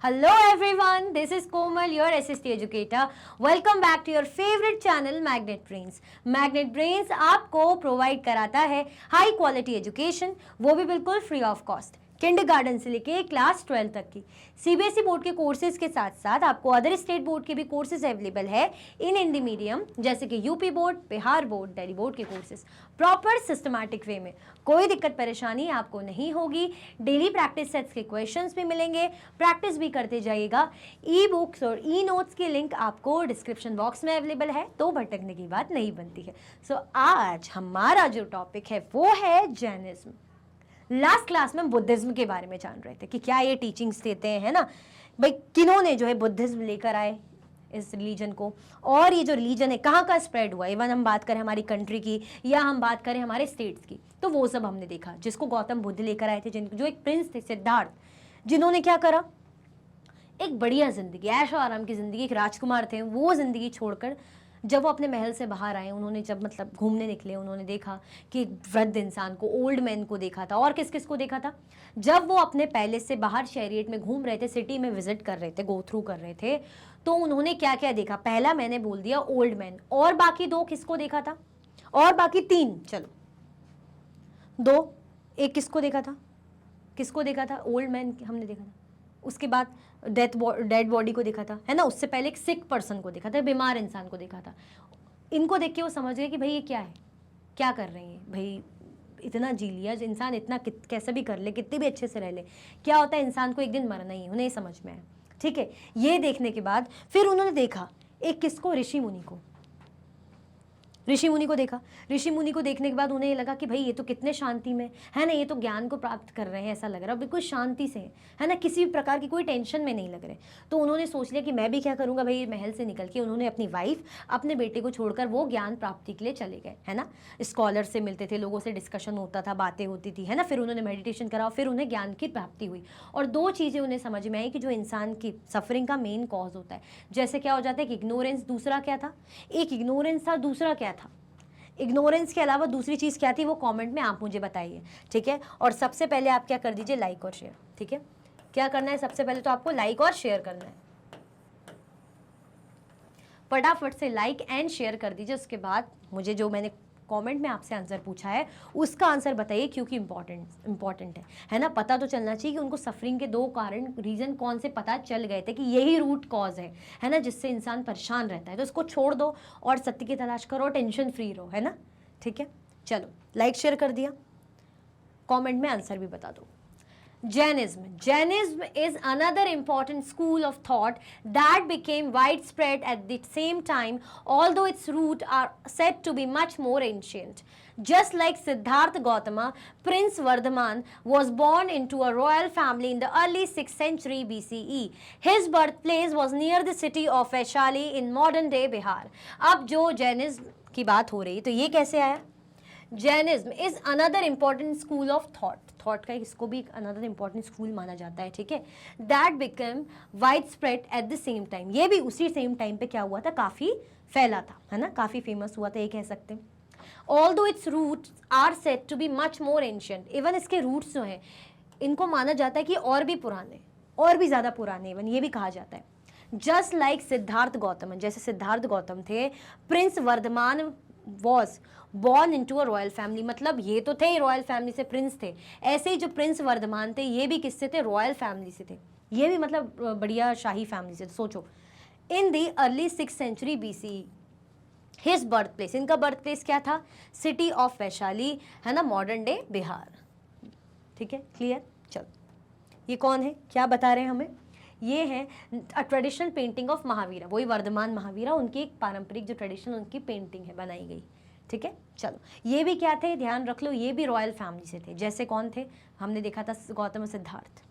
Hello everyone, this is Komal, your SST educator. Welcome back to your favorite channel Magnet Brains. Magnet Brains आपको provide कराता है high quality education, वो भी बिल्कुल free of cost, kindergarten से लेके class 12 तक की सीबीएसई बोर्ड के कोर्सेज के साथ साथ आपको अदर स्टेट बोर्ड के भी कोर्सेज अवेलेबल है इन हिंदी मीडियम, जैसे कि UP board, Bihar board, Delhi board के कोर्सेज प्रॉपर सिस्टमैटिक वे में। कोई दिक्कत परेशानी आपको नहीं होगी। डेली प्रैक्टिस सेट्स के क्वेश्चंस भी मिलेंगे, प्रैक्टिस भी करते जाइएगा। ई बुक्स और ई नोट्स की लिंक आपको डिस्क्रिप्शन बॉक्स में अवेलेबल है, तो भटकने की बात नहीं बनती है। सो आज हमारा जो टॉपिक है वो है जैनिज्म। लास्ट क्लास में बुद्धिज्म के बारे में जान रहे थे कि क्या ये टीचिंग्स देते हैं, है ना भाई, किन्होंने जो है बुद्धिज्म लेकर आए इस रिलीजन को, और ये जो रिलीजन है कहाँ का स्प्रेड हुआ। इवन हम बात करें हमारी कंट्री की या हम बात करें हमारे स्टेट्स की, तो वो सब हमने देखा। जिसको गौतम बुद्ध लेकर आए थे, जो एक प्रिंस थे सिद्धार्थ, जिन्होंने क्या करा, एक बढ़िया जिंदगी, ऐशो आराम की जिंदगी, एक राजकुमार थे, वो जिंदगी छोड़कर जब वो अपने महल से बाहर आए, उन्होंने जब मतलब घूमने निकले, उन्होंने देखा कि एक वृद्ध इंसान को, ओल्ड मैन को देखा था। और किस किस को देखा था? जब वो अपने पैलेस से बाहर शहरियत में घूम रहे थे, सिटी में विजिट कर रहे थे, गो थ्रू कर रहे थे, तो उन्होंने क्या क्या देखा? पहला मैंने बोल दिया ओल्ड मैन, और बाकी दो किसको देखा था? और बाकी तीन, चलो दो, एक किसको देखा था? किसको देखा था? ओल्ड मैन हमने देखा था, उसके बाद डेड बॉडी को देखा था, है ना। उससे पहले एक सिक पर्सन को देखा था, बीमार इंसान को देखा था। इनको देख के वो समझ गए कि भाई ये क्या है, क्या कर रहे हैं भाई, इतना जी लिया इंसान, इतना कैसे भी कर ले, कितने भी अच्छे से रह ले, क्या होता है इंसान को एक दिन मरना ही है, उन्हें समझ में आया। ठीक है, ये देखने के बाद फिर उन्होंने देखा एक किसको, ऋषि मुनि को। ऋषि मुनि को देखा। ऋषि मुनि को देखने के बाद उन्हें लगा कि भाई ये तो कितने शांति में है ना, ये तो ज्ञान को प्राप्त कर रहे हैं, ऐसा लग रहा है, बिल्कुल शांति से है ना, किसी भी प्रकार की कोई टेंशन में नहीं लग रहे। तो उन्होंने सोच लिया कि मैं भी क्या करूंगा भाई, महल से निकल के उन्होंने अपनी वाइफ, अपने बेटे को छोड़कर वो ज्ञान प्राप्ति के लिए चले गए, है ना। स्कॉलर से मिलते थे, लोगों से डिस्कशन होता था, बातें होती थी, है ना। फिर उन्होंने मेडिटेशन करा, फिर उन्हें ज्ञान की प्राप्ति हुई। और दो चीज़ें उन्हें समझ में आई कि जो इंसान की सफरिंग का मेन कॉज होता है, जैसे क्या हो जाता है कि इग्नोरेंस, दूसरा क्या था, एक इग्नोरेंस था, दूसरा क्या था, इग्नोरेंस के अलावा दूसरी चीज़ क्या थी, वो कमेंट में आप मुझे बताइए, ठीक है। और सबसे पहले आप क्या कर दीजिए, लाइक और शेयर, ठीक है। क्या करना है, सबसे पहले तो आपको लाइक और शेयर करना है, फटाफट से लाइक एंड शेयर कर दीजिए। उसके बाद मुझे जो मैंने कमेंट में आपसे आंसर पूछा है उसका आंसर बताइए, क्योंकि इंपॉर्टेंट है ना। पता तो चलना चाहिए कि उनको सफरिंग के दो कारण, रीजन कौन से पता चल गए थे कि यही रूट कॉज है ना, जिससे इंसान परेशान रहता है। तो इसको छोड़ दो और सत्य की तलाश करो, टेंशन फ्री रहो, है ना। ठीक है, चलो लाइक शेयर कर दिया, कॉमेंट में आंसर भी बता दो। Jainism. Jainism is another important school of thought that became widespread at the same time, although its roots are said to be much more ancient. Just like Siddhartha Gautama, Prince Vardhaman was born into a royal family in the early 6th century BCE. His birthplace was near the city of Vaishali in modern day Bihar. अब जो Jainism की बात हो रही, तो ये कैसे आया? Jainism is another important school of thought का इसको भी अनदर इंपॉर्टेंट स्कूल माना जाता है, ठीक है। That become wide spread at the same time, ये भी उसी सेम टाइम पे क्या हुआ था, काफ़ी फैला था, है ना, काफ़ी फेमस हुआ था, ये कह सकते हैं। Although its roots are said to be much more ancient, even इसके रूट्स जो हैं इनको माना जाता है कि और भी पुराने, और भी ज़्यादा पुराने, इवन ये भी कहा जाता है। जस्ट लाइक सिद्धार्थ गौतम, जैसे सिद्धार्थ गौतम थे, prince Vardhaman was born into a royal family, मतलब ये तो थे रॉयल फैमिली से, प्रिंस थे। ऐसे ही जो प्रिंस वर्धमान थे, ये भी किससे थे, रॉयल फैमिली से थे, ये भी मतलब बढ़िया शाही फैमिली से। तो सोचो, in the early 6th century BCE, his birth place, इनका बर्थ प्लेस क्या था, सिटी ऑफ वैशाली, है ना, मॉडर्न डे बिहार। ठीक है, क्लियर। चलो, ये कौन है, क्या बता रहे हैं हमें, ये है a traditional painting of Mahavira, वही वर्धमान महावीरा, उनकी एक पारंपरिक जो ट्रेडिशनल उनकी पेंटिंग है, बनाई गई। ठीक है, चलो, ये भी क्या थे, ध्यान रख लो, ये भी रॉयल फैमिली से थे। जैसे कौन थे, हमने देखा था Gautam Siddharth.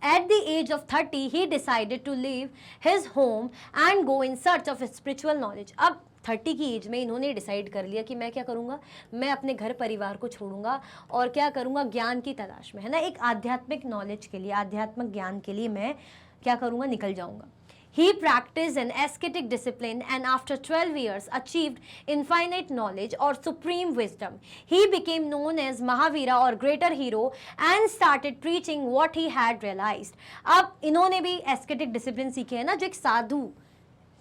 At the age of 30, he decided to leave his home and go in search of spiritual knowledge. अब 30 की एज में इन्होंने डिसाइड कर लिया कि मैं क्या करूँगा, मैं अपने घर परिवार को छोड़ूंगा और क्या करूँगा, ज्ञान की तलाश में, है ना, एक आध्यात्मिक नॉलेज के लिए, आध्यात्मिक ज्ञान के लिए मैं क्या करूँगा, निकल जाऊँगा। He practiced an ascetic discipline and after 12 years achieved infinite knowledge or supreme wisdom. He became known as Mahavira or greater hero and started preaching what he had realized. अब इन्होंने भी ascetic discipline सीखे है ना, जो एक साधु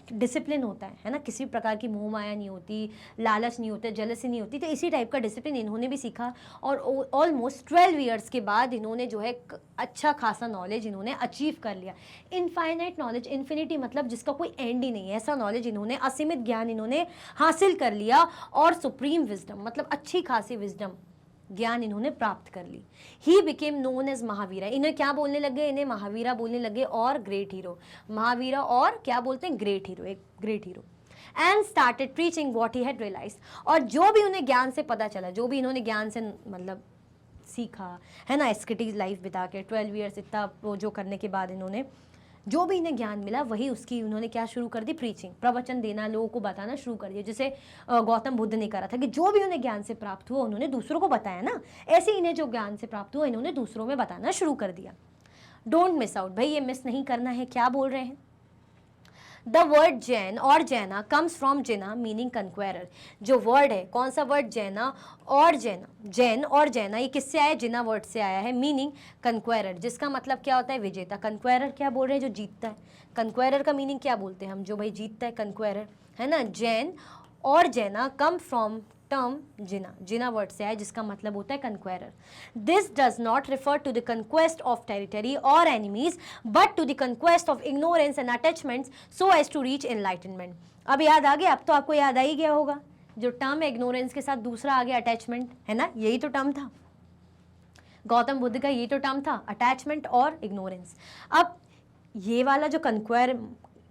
discipline होता है ना, किसी प्रकार की मोह माया नहीं होती, लालच नहीं होता, जेलसी नहीं होती, तो इसी टाइप का डिसिप्लिन इन्होंने भी सीखा और ऑलमोस्ट 12 ईयर्स के बाद इन्होंने जो है अच्छा खासा नॉलेज इन्होंने अचीव कर लिया। इनफाइनाइट नॉलेज, इन्फिनिटी मतलब जिसका कोई एंड ही नहीं है, ऐसा नॉलेज इन्होंने, असीमित ज्ञान इन्होंने हासिल कर लिया और सुप्रीम विजडम मतलब अच्छी खासी विजडम ज्ञान इन्होंने प्राप्त कर ली। He became known as Mahavira, इन्हें क्या बोलने लगे, इन्हें महावीरा बोलने लगे और ग्रेट हीरो। महावीरा और क्या बोलते हैं, ग्रेट हीरो, एक great hero. And started preaching what he had realised, और जो भी उन्हें ज्ञान से पता चला, जो भी इन्होंने ज्ञान से मतलब सीखा है ना, एस्केटिक लाइफ बिता के 12 ईयर्स इतना वो जो करने के बाद इन्होंने जो भी इन्हें ज्ञान मिला वही उसकी उन्होंने क्या शुरू कर दी, प्रीचिंग, प्रवचन देना, लोगों को बताना शुरू कर दिया। जैसे गौतम बुद्ध ने करा था कि जो भी उन्हें ज्ञान से प्राप्त हुआ उन्होंने दूसरों को बताया ना, ऐसे इन्हें जो ज्ञान से प्राप्त हुआ इन्होंने दूसरों में बताना शुरू कर दिया। डोंट मिस आउट, भाई ये मिस नहीं करना है। क्या बोल रहे हैं, द वर्ड जैन और जैना कम्स फ्रॉम जिना मीनिंग कंक्वेरर। जो वर्ड है, कौन सा वर्ड, जैना और जैना, जैन और जैना, ये किससे आया, जिना वर्ड से आया है, मीनिंग कंक्वेरर, जिसका मतलब क्या होता है, विजेता। कंक्वेरर क्या बोल रहे हैं, जो जीतता है। कंक्वेरर का मीनिंग क्या बोलते हैं हम, जो भाई जीतता है, कंक्वेरर है ना। जैन और Jaina come from term Jina, Jina word से आया जिसका मतलब होता है conqueror. This does not refer to the conquest of territory और enemies but to the conquest of ignorance and attachments so as to reach enlightenment. अब याद आ गया, अब तो आपको याद आ ही गया होगा, जो टर्म है इग्नोरेंस के साथ दूसरा आ गया अटैचमेंट, है ना, यही तो टर्म था गौतम बुद्ध का, यही तो टर्म था, अटैचमेंट और इग्नोरेंस। अब ये वाला जो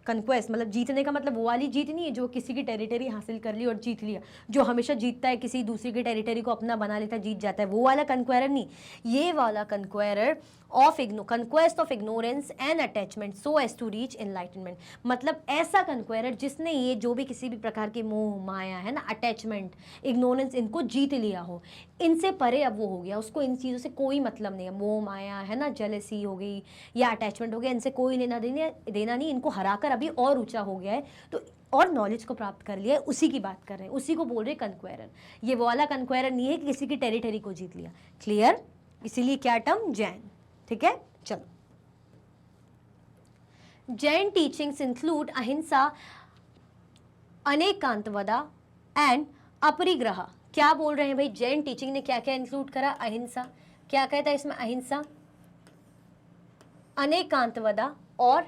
कंक्वेस्ट मतलब जीतने का मतलब वो वाली जीत नहीं है जो किसी की टेरिटरी हासिल कर ली और जीत लिया, जो हमेशा जीतता है, किसी दूसरी की टेरिटरी को अपना बना लेता है, जीत जाता है, वो वाला कंक्वेरर नहीं। ये वाला conqueror of conquest of ignorance and attachment so as to reach enlightenment, मतलब ऐसा कंक्वेरर जिसने ये जो भी किसी भी प्रकार की मोह माया है ना, अटैचमेंट, इग्नोरेंस, इनको जीत लिया हो, इनसे परे अब वो हो गया, उसको इन चीज़ों से कोई मतलब नहीं है, मोह माया है ना, जेलेसी हो गई या अटैचमेंट हो गया, इनसे कोई लेना देना नहीं, इनको हराकर अभी और ऊंचा हो गया है, तो और नॉलेज को प्राप्त कर लिया है, उसी की बात कर रहे हैं, उसी को बोल रहे हैं कंक्वेरर। ये वाला कंक्वेरर नहीं है कि किसी की टेरिटरी को जीत लिया, क्लियर, इसीलिए क्या टर्म, जैन, ठीक है। चलो, जैन टीचिंग्स इंक्लूड अहिंसा, अनेकांतवदा एंड अपरिग्रह। क्या बोल रहे हैं भाई, जैन टीचिंग ने क्या क्या इंक्लूड करा, अहिंसा, क्या कहता है इसमें, अहिंसा, अनेकांतवदा और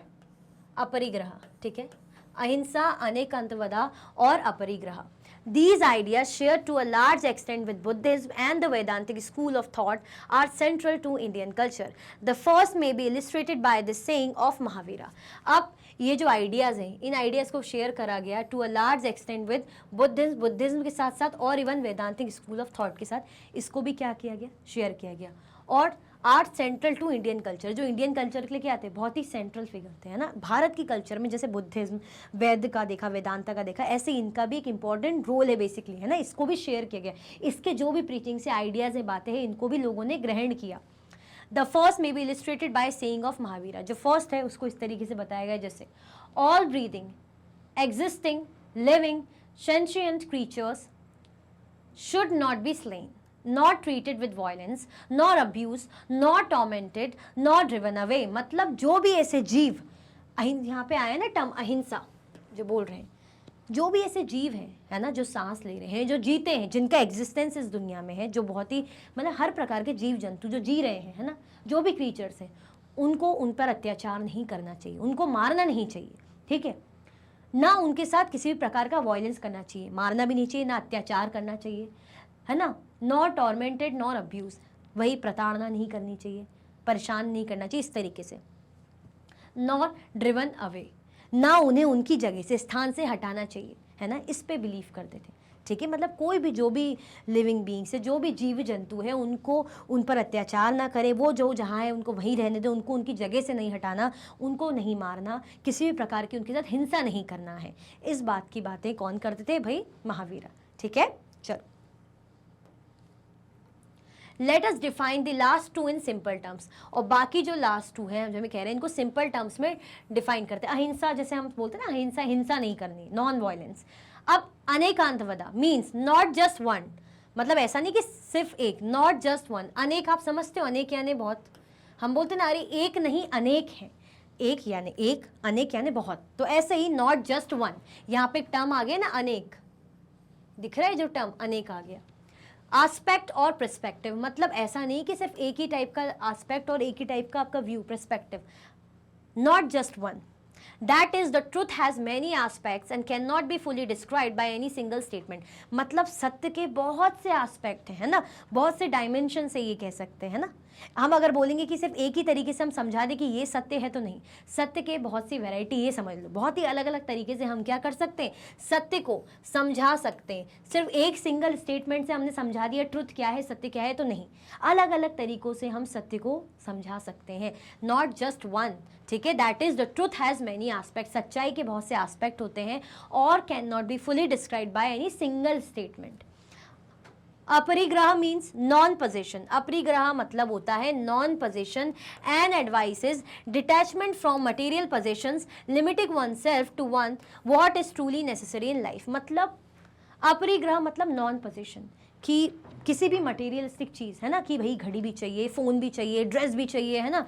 अपरिग्रह, ठीक है, अहिंसा, अनेकांतवदा और अपरिग्रह। These ideas, shared to a large extent with Buddhism and the Vedantic school of thought, are central to Indian culture. The first may be illustrated by the saying of Mahavira. अब ये जो आइडियाज़ हैं, इन ideas को share करा गया to a large extent with Buddhism के साथ साथ और even Vedantic school of thought के साथ, इसको भी क्या किया गया, शेयर किया गया। और art central to Indian culture, जो इंडियन कल्चर के लिए क्या आते हैं, बहुत ही सेंट्रल फिगर थे, है ना, भारत की कल्चर में। जैसे बुद्धिज्म, वैद का देखा, वेदांता का देखा, ऐसे इनका भी एक इंपॉर्टेंट रोल है बेसिकली, है ना, इसको भी शेयर किया गया। इसके जो भी प्रीचिंग से आइडियाज़ है, बातें हैं, इनको भी लोगों ने ग्रहण किया। The first may be illustrated by saying of Mahavira, जो फर्स्ट है उसको इस तरीके से बताया गया जैसे, all breathing, existing, living, sentient creatures should not be slain, not treated with violence, nor abused, nor tormented, nor driven away। मतलब जो भी ऐसे जीव, यहाँ पे आया ना टर्म अहिंसा, जो बोल रहे हैं, जो भी ऐसे जीव हैं, है ना, जो सांस ले रहे हैं, जो जीते हैं, जिनका एग्जिस्टेंस इस दुनिया में है, जो बहुत ही मतलब हर प्रकार के जीव जंतु जो जी रहे हैं, है ना, जो भी क्रीचर्स हैं, उनको उन पर अत्याचार नहीं करना चाहिए, उनको मारना नहीं चाहिए, ठीक है, ना उनके साथ किसी भी प्रकार का वायलेंस करना चाहिए, मारना भी नहीं चाहिए, ना अत्याचार करना चाहिए, है ना, नॉट टॉर्मेंटेड नॉर अब्यूज, वही प्रताड़ना नहीं करनी चाहिए, परेशान नहीं करना चाहिए इस तरीके से, नॉर ड्रिवन अवे, ना उन्हें उनकी जगह से, स्थान से हटाना चाहिए, है ना, इस पे बिलीव करते थे, ठीक है। मतलब कोई भी जो भी लिविंग बींग्स है, जो भी जीव जंतु है, उनको उन पर अत्याचार ना करे, वो जो जहाँ है उनको वहीं रहने दे, उनको उनकी जगह से नहीं हटाना, उनको नहीं मारना, किसी भी प्रकार की उनके साथ हिंसा नहीं करना है। इस बात की बातें कौन करते थे भाई, महावीरा, ठीक है। चलो, let us define the last two in simple terms, और बाकी जो लास्ट टू है जो हमें कह रहे हैं इनको सिंपल टर्म्स में डिफाइन करते हैं। अहिंसा, जैसे हम बोलते हैं ना, अहिंसा, हिंसा नहीं करनी, नॉन वायलेंस। अब अनेकांतवदा मीन्स नॉट जस्ट वन, मतलब ऐसा नहीं कि सिर्फ एक, नॉट जस्ट वन। अनेक आप समझते हो, अनेक यानी बहुत, हम बोलते हैं ना अरे एक नहीं अनेक है, एक यानी एक, अनेक यानी बहुत। तो ऐसे ही नॉट जस्ट वन, यहाँ पे एक टर्म आ गया ना अनेक, दिख रहा है जो टर्म अनेक आ गया। आस्पेक्ट और पर्सपेक्टिव, मतलब ऐसा नहीं कि सिर्फ एक ही टाइप का आस्पेक्ट और एक ही टाइप का आपका view, perspective, not just one. That is, the truth has many aspects and cannot be fully described by any single statement. मतलब सत्य के बहुत से एस्पेक्ट है ना, बहुत से डायमेंशन से ये कह सकते हैं ना। हम अगर बोलेंगे कि सिर्फ एक ही तरीके से हम समझा दें कि ये सत्य है, तो नहीं, सत्य के बहुत सी वैरायटी, ये समझ लो, बहुत ही अलग अलग तरीके से हम क्या कर सकते हैं, सत्य को समझा सकते हैं। सिर्फ एक सिंगल स्टेटमेंट से हमने समझा दिया ट्रुथ क्या है, सत्य क्या है, तो नहीं, अलग अलग तरीकों से हम सत्य को समझा सकते हैं, नॉट जस्ट वन। ठीक है, that is the truth has many aspect, सच्चाई के बहुत से एस्पेक्ट होते हैं और can not be fully describe by any single statement. Aparigraha means non possession, aparigraha मतलब होता है non possession and advises detachment from material possessions, limiting oneself to one what is truly necessary in life. मतलब अपरिग्रह मतलब non possession, कि किसी भी materialistic चीज़ है ना, कि भाई घड़ी भी चाहिए, फ़ोन भी चाहिए, ड्रेस भी चाहिए, है ना,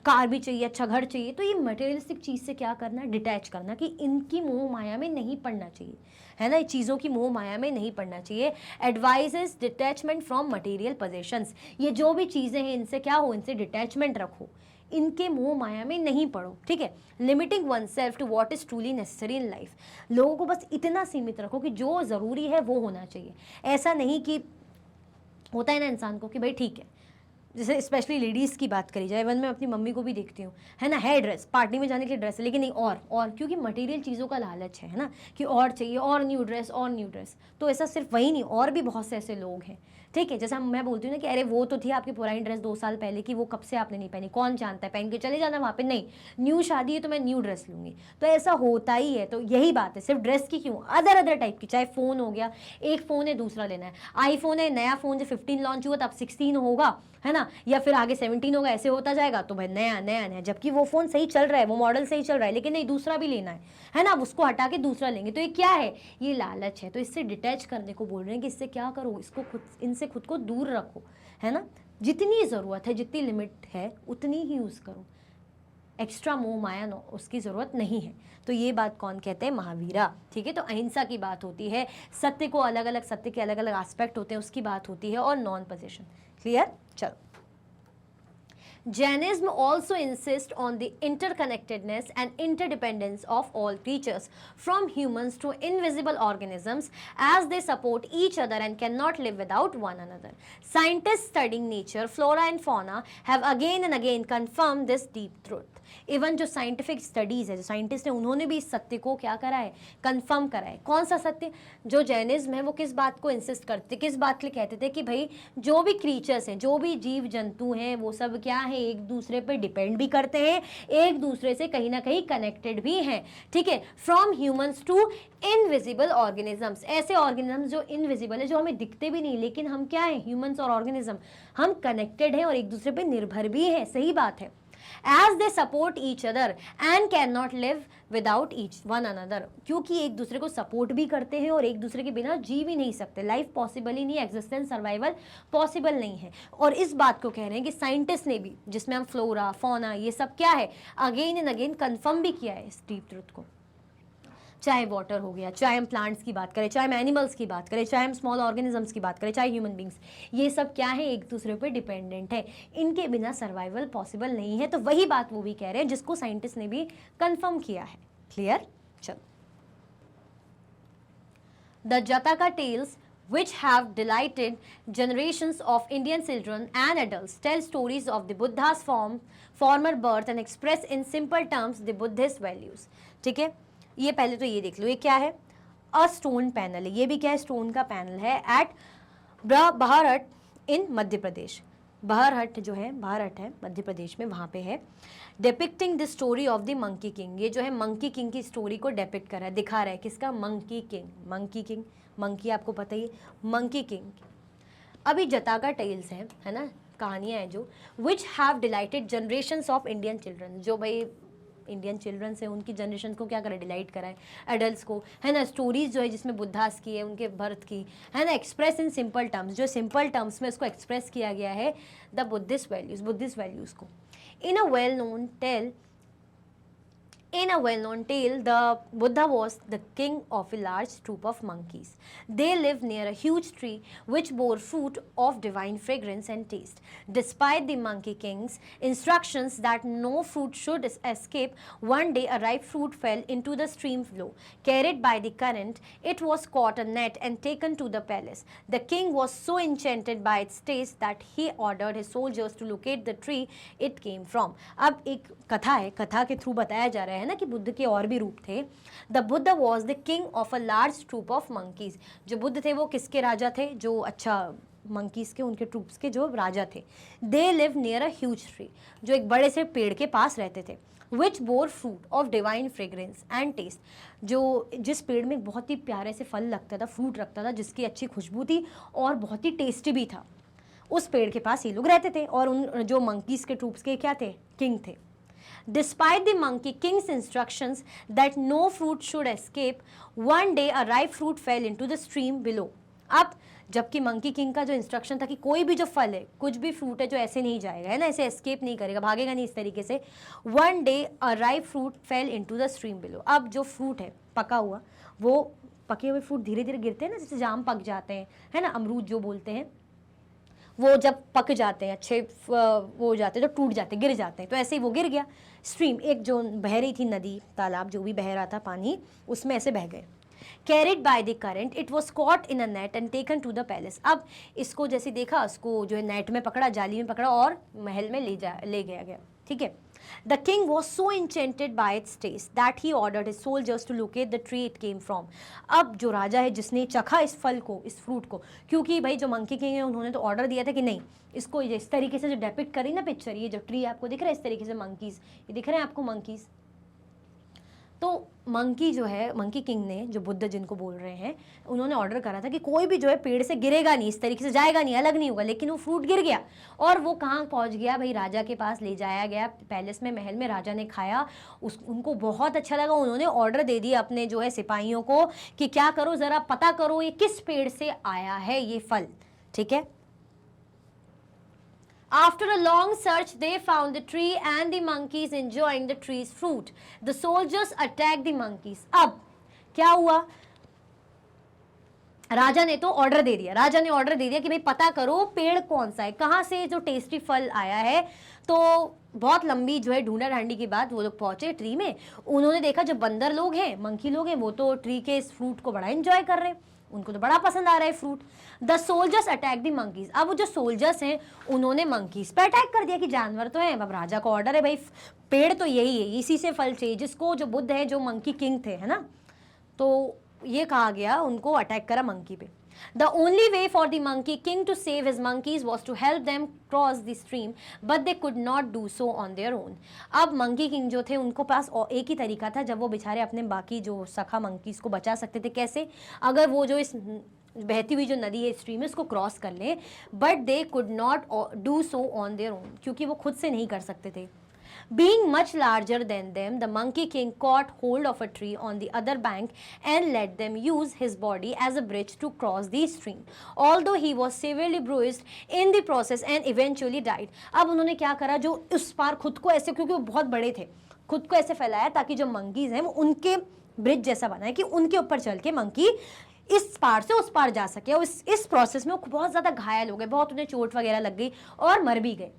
कार भी चाहिए, अच्छा घर चाहिए, तो ये मटेरियलिस्टिक चीज़ से क्या करना, डिटैच करना, कि इनकी मोह माया में नहीं पड़ना चाहिए, है ना, ये चीज़ों की मोह माया में नहीं पड़ना चाहिए। Advises detachment from material possessions, ये जो भी चीज़ें हैं इनसे क्या हो, इनसे डिटैचमेंट रखो, इनके मोह माया में नहीं पड़ो। ठीक है, limiting oneself to what is truly necessary in life, लोगों को बस इतना सीमित रखो कि जो ज़रूरी है वो होना चाहिए। ऐसा नहीं कि होता है ना इंसान को कि भाई ठीक है, जैसे स्पेशली लेडीज़ की बात करी जाए, इवन मैं अपनी मम्मी को भी देखती हूँ, है ना, है ड्रेस, पार्टी में जाने के लिए ड्रेस है, लेकिन नहीं और क्योंकि मटेरियल चीज़ों का लालच है ना, कि और चाहिए, और न्यू ड्रेस, और न्यू ड्रेस। तो ऐसा सिर्फ वही नहीं, और भी बहुत से ऐसे लोग हैं। ठीक है, जैसा मैं बोलती हूँ ना कि अरे वो तो थी आपकी पुरानी ड्रेस 2 साल पहले की, वो कब से आपने नहीं पहनी, कौन जानता है, पहन के चले जाना वहाँ पे, नहीं, न्यू शादी है तो मैं न्यू ड्रेस लूँगी। तो ऐसा होता ही है। तो यही बात है, सिर्फ ड्रेस की क्यों, अदर टाइप की, चाहे फ़ोन हो गया, एक फ़ोन है दूसरा लेना है, आईफोन है, नया फ़ोन जो 15 लॉन्च हुआ, तब 16 होगा, है ना, या फिर आगे 17 होगा, ऐसे होता जाएगा, तो भाई नया नया नया, जबकि वो फ़ोन सही चल रहा है, वो मॉडल सही चल रहा है, लेकिन नहीं, दूसरा भी लेना है ना, उसको हटा के दूसरा लेंगे। तो ये क्या है, ये लालच है। तो इससे डिटैच करने को बोल रहे हैं कि इससे क्या करो, इसको खुद, इनसे खुद को दूर रखो, है ना, जितनी ज़रूरत है, जितनी लिमिट है उतनी ही यूज़ करो, एक्स्ट्रा मोह माया उसकी ज़रूरत नहीं है। तो ये बात कौन कहते हैं, महावीरा। ठीक है, तो अहिंसा की बात होती है, सत्य को अलग अलग, सत्य के अलग अलग एस्पेक्ट होते हैं उसकी बात होती है, और नॉन पोजेशन। क्लियर, चलो। Jainism also insists on the interconnectedness and interdependence of all creatures, from humans to invisible organisms, as they support each other and cannot live without one another. Scientists studying nature, flora and fauna have again and again confirmed this deep truth. Even जो scientific studies है, जो scientist हैं, उन्होंने भी इस सत्य को क्या करा है, कंफर्म करा है। कौन सा सत्य, जो जैनिज्म है वो किस बात को इंसिस्ट करते, किस बात के लिए कहते थे कि भाई जो भी क्रीचर्स हैं, जो भी जीव जंतु हैं, वो सब क्या है, एक दूसरे पे डिपेंड भी करते हैं, एक दूसरे से कहीं ना कहीं कनेक्टेड भी हैं। ठीक है, from humans to invisible organisms, ऐसे ऑर्गेनिजम्स जो इनविजिबल है, जो हमें दिखते भी नहीं, लेकिन हम क्या है, ह्यूमंस और ऑर्गेनिज्म, हम कनेक्टेड हैं और एक दूसरे पे निर्भर भी हैं। सही बात है। As they support each other and cannot live without each one another, क्योंकि एक दूसरे को सपोर्ट भी करते हैं और एक दूसरे के बिना जी भी नहीं सकते, लाइफ पॉसिबल ही नहीं, एग्जिस्टेंस सर्वाइवल पॉसिबल नहीं है। और इस बात को कह रहे हैं कि साइंटिस्ट ने भी, जिसमें हम फ्लोरा फौना ये सब क्या है, अगेन एंड अगेन कंफर्म भी किया है इस डीप ट्रुथ को। चाहे वाटर हो गया, चाहे हम प्लांट्स की बात करें, चाहे हम एनिमल्स की बात करें, चाहे हम स्मॉल ऑर्गेनिजम्स की बात करें, चाहे ह्यूमन बींग्स, ये सब क्या है, एक दूसरे पे डिपेंडेंट है, इनके बिना सर्वाइवल पॉसिबल नहीं है। तो वही बात वो भी कह रहे हैं जिसको साइंटिस्ट ने भी कंफर्म किया है। क्लियर, चलो। द जातका tales which have delighted generations of Indian children and adults tell stories of the Buddha's former birth and express in simple terms the Buddhist values. ठीक है, ये पहले तो ये देख लो, ये क्या है, अ स्टोन पैनल है, ये भी क्या है, स्टोन का पैनल है, एट बहरहट इन मध्य प्रदेश। बहरहट जो है, बहरहट है मध्य प्रदेश में, वहाँ पे है। Depicting the story of the monkey king, ये जो है मंकी किंग की स्टोरी को डिपिक्ट कर रहा है, दिखा रहा है, किसका, monkey king. Monkey king, monkey आपको पता ही, मंकी किंग। अभी जतागा टेल्स है ना, कहानियाँ हैं जो which have dilated generations of Indian children, जो भाई इंडियन चिल्ड्रंस है उनकी जनरेशन को क्या करे, डिलाइट कराए एडल्ट्स को, है ना। स्टोरीज जो है जिसमें बुद्धास की है, उनके बर्थ की, है ना, एक्सप्रेस इन सिंपल टर्म्स, जो सिंपल टर्म्स में उसको एक्सप्रेस किया गया है, द बुद्धिस्ट वैल्यूज़ को। In a well known tale, the Buddha was the king of a large troop of monkeys. They lived near a huge tree which bore fruit of divine fragrance and taste. Despite the monkey king's instructions that no fruit should escape, one day a ripe fruit fell into the stream below. Carried by the current, it was caught a net and taken to the palace. The king was so enchanted by its taste that he ordered his soldiers to locate the tree it came from. अब एक कथा है, कथा के through बताया जा रहा है ना कि बुद्ध के और भी रूप थे। The Buddha was the king of a large troop of monkeys, जो बुद्ध थे वो किसके राजा थे, जो अच्छा मंकीज के, उनके ट्रूप्स के जो राजा थे। They live near a huge tree, जो एक बड़े से पेड़ के पास रहते थे। Which bore fruit of divine fragrance and taste, जो जिस पेड़ में बहुत ही प्यारे से फल लगता था, फ्रूट रखता था, जिसकी अच्छी खुशबू थी और बहुत ही टेस्टी भी था, उस पेड़ के पास ये लोग रहते थे। और उन जो मंकीज के ट्रूप्स के क्या थे, किंग थे। Despite the monkey king's instructions that no fruit should escape, one day a ripe fruit fell into the stream below. अब जबकि मंकी किंग का जो इंस्ट्रक्शन था कि कोई भी जो फल है, कुछ भी फ्रूट है जो ऐसे नहीं जाएगा, है ना, ऐसे एस्केप नहीं करेगा, भागेगा नहीं इस तरीके से। One day a ripe fruit fail into the stream below. अब जो फ्रूट है पका हुआ, वो पके हुए फ्रूट धीरे धीरे गिरते हैं ना, जैसे जाम पक जाते हैं, है ना, अमरूद जो बोलते हैं, वो जब पक जाते हैं, अच्छे वो हो जाते हैं, तो टूट जाते हैं, गिर जाते हैं, तो ऐसे ही वो गिर गया। स्ट्रीम, एक जो बह रही थी नदी, तालाब, जो भी बह रहा था पानी, उसमें ऐसे बह गए। Carried by the current, it was caught in a net and taken to the palace. अब इसको जैसे देखा, उसको जो है नेट में पकड़ा, जाली में पकड़ा और महल में ले गया, ठीक है। The king was so enchanted by its taste that he ordered his soldiers to locate the tree it came from. अब जो राजा है जिसने चखा इस फल को, इस फ्रूट को, क्योंकि भाई जो मंकी किंग है उन्होंने तो ऑर्डर दिया था कि नहीं, इसको इस तरीके से जो डेपिक्ट करी ना पिक्चर, ये जो ट्री आपको दिख रहा है इस तरीके से, मंकीज, ये दिख रहे हैं आपको मंकीज, तो मंकी जो है, मंकी किंग ने, जो बुद्ध जिनको बोल रहे हैं, उन्होंने ऑर्डर करा था कि कोई भी जो है पेड़ से गिरेगा नहीं, इस तरीके से जाएगा नहीं, अलग नहीं होगा। लेकिन वो फ्रूट गिर गया और वो कहाँ पहुँच गया भाई, राजा के पास ले जाया गया, पैलेस में, महल में। राजा ने खाया, उनको बहुत अच्छा लगा। उन्होंने ऑर्डर दे दिया अपने जो है सिपाहियों को कि क्या करो, ज़रा पता करो ये किस पेड़ से आया है ये फल, ठीक है। After a long search, they found the tree and the monkeys enjoying the tree's fruit. The soldiers attacked the monkeys. अब क्या हुआ, राजा ने तो ऑर्डर दे दिया, राजा ने ऑर्डर दे दिया कि भाई पता करो पेड़ कौन सा है, कहाँ से जो टेस्टी फल आया है। तो बहुत लंबी जो है ढूंढा ढांडी के बाद वो लोग पहुंचे ट्री में। उन्होंने देखा जो बंदर लोग हैं, मंकी लोग हैं, वो तो ट्री के इस फ्रूट को बड़ा एंजॉय कर रहे हैं, उनको तो बड़ा पसंद आ रहा है fruit. The soldiers attack the monkeys. अब वो जो सोल्जर्स हैं उन्होंने मंकीज पे अटैक कर दिया कि जानवर तो हैं, अब राजा का ऑर्डर है भाई, पेड़ तो यही है, इसी से फल चाहिए, जिसको जो बुद्ध है, जो मंकी किंग थे, है ना, तो ये कहा गया, उनको अटैक करा मंकी पे। The only way for the monkey king to save his monkeys was to help them cross the stream, but they could not do so on their own. अब मंकी किंग जो थे उनको पास एक ही तरीका था जब वो बेचारे अपने बाकी जो सखा मंकीज को बचा सकते थे। कैसे? अगर वो जो इस बहती हुई जो नदी है, स्ट्रीम है, उसको क्रॉस कर लें, but they could not do so on their own, क्योंकि वो खुद से नहीं कर सकते थे। Being much larger than them, the monkey king caught hold of a tree on the other bank and let them use his body as a bridge to cross the stream. Although he was severely bruised in the process and eventually died. अब उन्होंने क्या करा, जो उस पार खुद को ऐसे, क्योंकि वो बहुत बड़े थे, खुद को ऐसे फैलाया ताकि जो मंकीज हैं वो उनके ब्रिज जैसा बनाए कि उनके ऊपर चल के मंकी इस पार से उस पार जा सके। और इस प्रोसेस में वो बहुत ज़्यादा घायल हो गए, बहुत उन्हें चोट वगैरह लग गई और मर भी गए।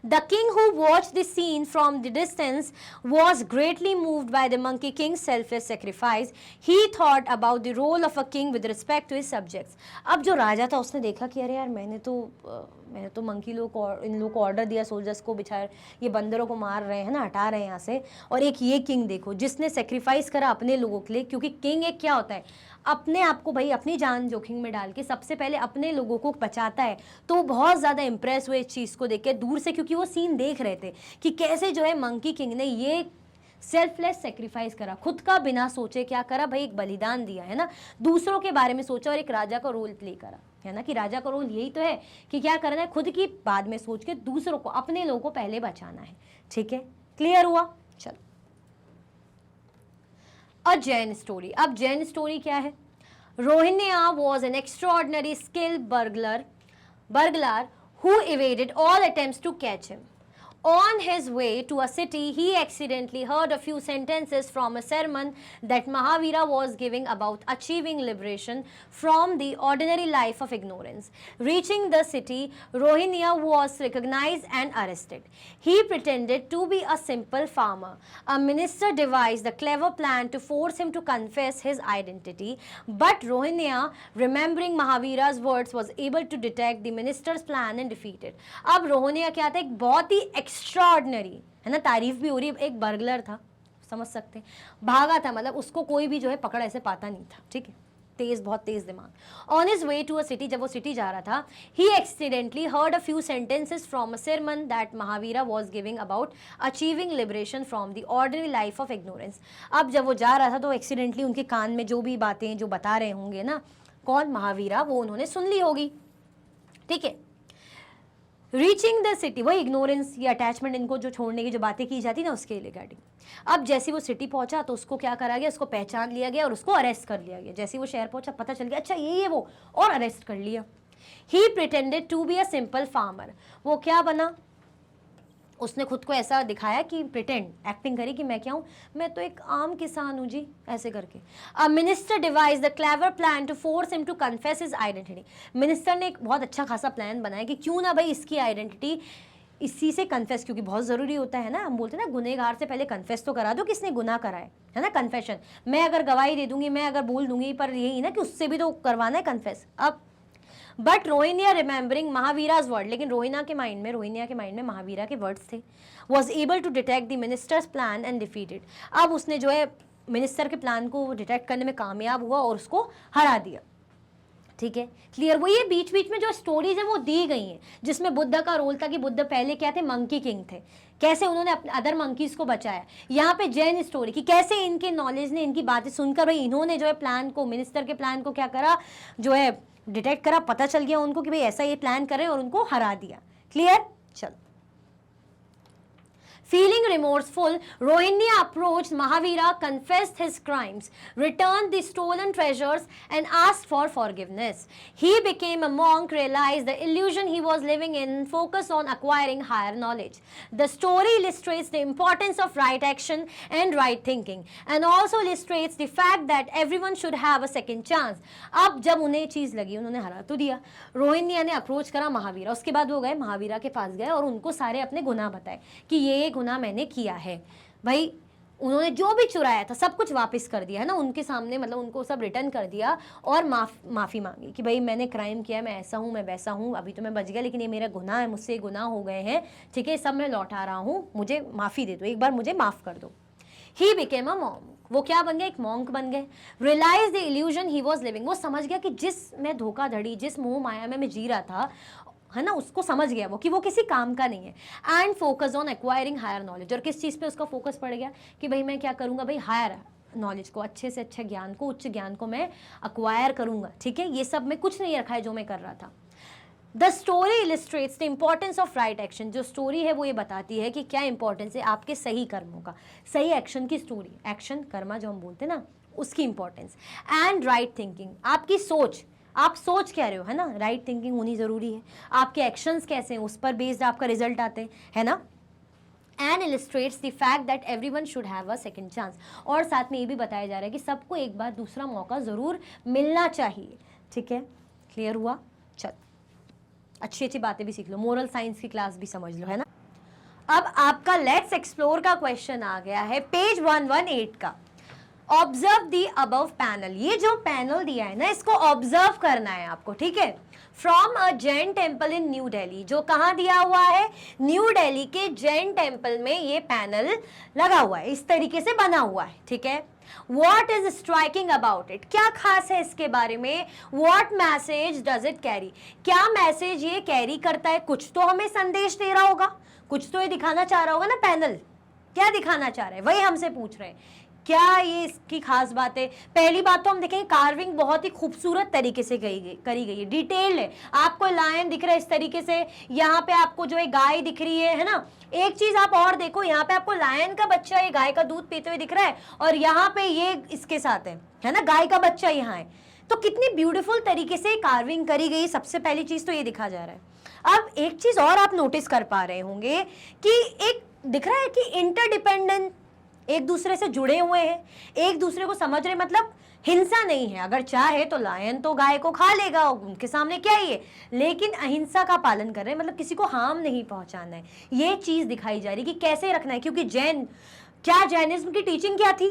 The king, who watched the scene from the distance, was greatly moved by the monkey king's selfless sacrifice. He thought about the role of a king with respect to his subjects. अब जो राजा था उसने देखा कि अरे यार, मैंने तो मंकी लोग को, इन लोगों को ऑर्डर दिया, सोल्जर्स को, बिचार ये बंदरों को मार रहे हैं ना, हटा रहे हैं यहाँ से, और एक ये किंग देखो जिसने सेक्रीफाइस करा अपने लोगों के लिए। क्योंकि किंग एक क्या होता है, अपने आप को भाई अपनी जान जोखिम में डाल के सबसे पहले अपने लोगों को बचाता है। तो बहुत ज़्यादा इंप्रेस हुए इस चीज़ को देख के दूर से, क्योंकि वो सीन देख रहे थे कि कैसे जो है मंकी किंग ने ये सेल्फलेस सेक्रीफाइस करा, खुद का बिना सोचे क्या करा भाई, एक बलिदान दिया, है ना, दूसरों के बारे में सोचा और एक राजा का रोल प्ले करा, है ना, कि राजा का रोल यही तो है कि क्या करना है, खुद की बाद में सोच के दूसरों को, अपने लोगों को पहले बचाना है। ठीक है, क्लियर हुआ? चलो, अ जैन स्टोरी। अब जैन स्टोरी क्या है? Rohinya was an extraordinary skilled burglar who evaded all attempts to catch him. On his way to a city, he accidentally heard a few sentences from a sermon that Mahavira was giving about achieving liberation from the ordinary life of ignorance. Reaching the city, Rohiniya was recognized and arrested. He pretended to be a simple farmer. A minister devised a clever plan to force him to confess his identity, but Rohiniya, remembering Mahavira's words, was able to detect the minister's plan and defeat it. अब रोहिण्या क्या था? एक बहुत ही extraordinary, है ना, तारीफ भी हो रही है, एक बर्गलर था, समझ सकते हैं, भागा था, मतलब उसको कोई भी जो है पकड़ ऐसे पाता नहीं था। ठीक है, तेज, बहुत तेज दिमाग। On his way to a city, जब वो सिटी जा रहा था, he accidentally heard a few sentences from a sermon that Mahavira was giving about achieving liberation from the ordinary life of ignorance. अब जब वो जा रहा था तो एक्सीडेंटली उनके कान में जो भी बातें जो बता रहे होंगे ना, कौन? महावीरा, वो उन्होंने सुन ली होगी। ठीक है, रीचिंग द सिटी, वही इग्नोरेंस या अटैचमेंट, इनको जो छोड़ने की जो बातें की जाती ना उसके रिगार्डिंग। अब जैसे वो सिटी पहुंचा तो उसको क्या करा गया, उसको पहचान लिया गया और उसको अरेस्ट कर लिया गया। जैसे वो शहर पहुंचा पता चल गया अच्छा ये वो, और अरेस्ट कर लिया। He pretended to be a simple farmer, वो क्या बना, उसने खुद को ऐसा दिखाया कि प्रिटेंड, एक्टिंग करी कि मैं क्या हूँ, मैं तो एक आम किसान हूँ जी, ऐसे करके। A minister devise the clever plan to force him to confess his identity. Minister ने एक बहुत अच्छा खासा प्लान बनाया कि क्यों ना भाई इसकी आइडेंटिटी इसी से कन्फेस, क्योंकि बहुत ज़रूरी होता है ना, हम बोलते हैं ना गुनहगार से पहले कन्फेस तो करा दो किसने गुनाह करा है ना, कन्फेशन। मैं अगर गवाही दे दूंगी, मैं अगर बोल दूंगी, पर यही ना कि उससे भी तो करवाना है कन्फेस। अब but Rohineya remembering Mahavira's word, लेकिन रोहिण्या के माइंड में महावीरा के वर्ड्स थे। Was able to detect the minister's plan and defeated. अब उसने जो है मिनिस्टर के प्लान को डिटेक्ट करने में कामयाब हुआ और उसको हरा दिया। ठीक है, क्लियर? वो ये बीच बीच में जो स्टोरीज है वो दी गई हैं, जिसमें बुद्ध का रोल था कि बुद्ध पहले क्या थे, मंकी किंग थे, कैसे उन्होंने अपने अदर मंकीज को बचाया। यहाँ पे जैन स्टोरी कि कैसे इनके नॉलेज ने, इनकी बातें सुनकर भाई इन्होंने जो है प्लान को, मिनिस्टर के प्लान को क्या करा, जो है डिटेक्ट करा, पता चल गया उनको कि भाई ऐसा ये प्लान कर रहे हैं और उनको हरा दिया। क्लियर? चलो, feeling remorseful, Rohiniya approached Mahavira, confessed his crimes, returned the stolen treasures and asked for forgiveness. He became a monk, realized the illusion he was living in, focused on acquiring higher knowledge. The story illustrates the importance of right action and right thinking, and also illustrates the fact that everyone should have a second chance. अब जब उन्हें चीज़ लगी, उन्होंने हरा तो दिया, रोहिण्या ने approach करा महावीरा, उसके बाद वो गए महावीरा के पास गए और उनको सारे अपने गुनाह बताए कि ये गुनाह मैंने किया है। भाई उन्होंने जो भी चुराया था सब कुछ वापस कर दिया, है ना, उनके सामने, मतलब उनको सब रिटर्न कर दिया और माफ़ी मांगी कि भाई मैंने क्राइम किया, मैं ऐसा हूँ, मैं वैसा हूँ, अभी तो मैं बच गया लेकिन ये मेरा गुनाह है, मुझसे गुनाह हो गए हैं, ठीक है, सब मैं लौटा रहा हूँ, मुझे माफ़ी दे दो, एक बार मुझे माफ़ कर दो। ही बिकेम अ मॉन्क, वो क्या बन गए, एक मॉन्क बन गए। Realise the illusion he was living, वो समझ गया कि जिस मैं धोखाधड़ी, जिस मोह माया में मैं जी रहा था, है ना, उसको समझ गया वो कि वो किसी काम का नहीं है। And focus on acquiring higher knowledge, और किस चीज़ पे उसका फोकस पड़ गया कि भाई मैं क्या करूँगा, भाई हायर नॉलेज को, अच्छे से अच्छे ज्ञान को, उच्च ज्ञान को मैं अक्वायर करूँगा। ठीक है, ये सब में कुछ नहीं रखा है जो मैं कर रहा था। The story illustrates the importance of right action, जो स्टोरी है वो ये बताती है कि क्या इंपॉर्टेंस है आपके सही कर्मों का, सही एक्शन की स्टोरी, एक्शन कर्मा जो हम बोलते हैं ना, उसकी इंपॉर्टेंस। एंड राइट थिंकिंग, आपकी सोच, आप सोच क्या रहे हो, है ना, राइट थिंकिंग होनी ज़रूरी है। आपके एक्शंस कैसे हैं, उस पर बेस्ड आपका रिजल्ट आते हैं, है ना। And illustrates the fact that everyone should have a second chance, और साथ में ये भी बताया जा रहा है कि सबको एक बार दूसरा मौका ज़रूर मिलना चाहिए। ठीक है, क्लियर हुआ? चल, अच्छी अच्छी बातें भी सीख लो, मोरल साइंस की क्लास भी समझ लो, है ना। अब आपका लेट्स एक्सप्लोर का क्वेश्चन आ गया है पेज 118 का। ऑब्जर्व दी अबव पैनल, ये जो पैनल दिया है ना, इसको ऑब्जर्व करना है आपको। ठीक है, from a Jain temple in new Delhi, जो कहाँ दिया हुआ है, न्यू दिल्ली के जैन टेम्पल में ये पैनल लगा हुआ है, इस तरीके से बना हुआ है। ठीक है, What is striking about it, क्या खास है इसके बारे में। What message does it carry, क्या मैसेज ये कैरी करता है, कुछ तो हमें संदेश दे रहा होगा, कुछ तो ये दिखाना चाह रहा होगा ना पैनल, क्या दिखाना चाह रहे हैं, वही हमसे पूछ रहे हैं। क्या ये इसकी खास बात है? पहली बात तो हम देखेंगे कार्विंग बहुत ही खूबसूरत तरीके से करी गई है, डिटेल्ड है। आपको लायन दिख रहा है इस तरीके से, यहाँ पे आपको जो है गाय दिख रही है ना। एक चीज आप और देखो, यहाँ पे आपको लायन का बच्चा ये गाय का दूध पीते हुए दिख रहा है, और यहाँ पे ये इसके साथ है ना, गाय का बच्चा यहाँ है। तो कितनी ब्यूटीफुल तरीके से कार्विंग करी गई, सबसे पहली चीज तो ये दिखा जा रहा है। अब एक चीज और आप नोटिस कर पा रहे होंगे कि एक दिख रहा है कि इंटरडिपेंडेंट, एक दूसरे से जुड़े हुए हैं, एक दूसरे को समझ रहे, मतलब हिंसा नहीं है। अगर चाहे तो लायन तो गाय को खा लेगा, उनके सामने क्या ही है, लेकिन अहिंसा का पालन कर रहे हैं, मतलब किसी को हार्म नहीं पहुंचाना है। ये चीज दिखाई जा रही कि कैसे रखना है, क्योंकि जैनिज्म की टीचिंग क्या थी,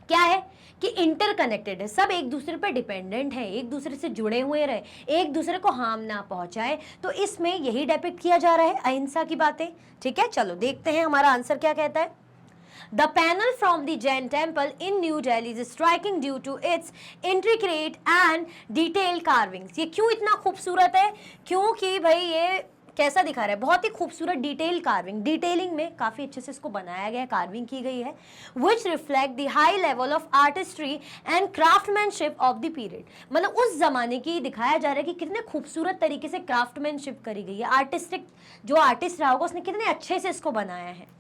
क्या है कि इंटरकनेक्टेड है, सब एक दूसरे पर डिपेंडेंट है, एक दूसरे से जुड़े हुए रहे, एक दूसरे को हार्म ना पहुंचाए। तो इसमें यही डिपिक्ट किया जा रहा है, अहिंसा की बातें। ठीक है, चलो देखते हैं हमारा आंसर क्या कहता है। The panel from the Jain temple in New Delhi is striking due to its intricate and detailed carvings। ये क्यों इतना खूबसूरत है? क्योंकि भाई ये कैसा दिखा रहा है, बहुत ही खूबसूरत डिटेल कार्विंग, डिटेलिंग में काफ़ी अच्छे से इसको बनाया गया है, कार्विंग की गई है, which reflect the high level of artistry and craftsmanship of the period. मतलब उस जमाने की दिखाया जा रहा है कि कितने खूबसूरत तरीके से क्राफ्टमैनशिप करी गई है, आर्टिस्टिक जो आर्टिस्ट रहा होगा उसने कितने अच्छे से इसको बनाया है।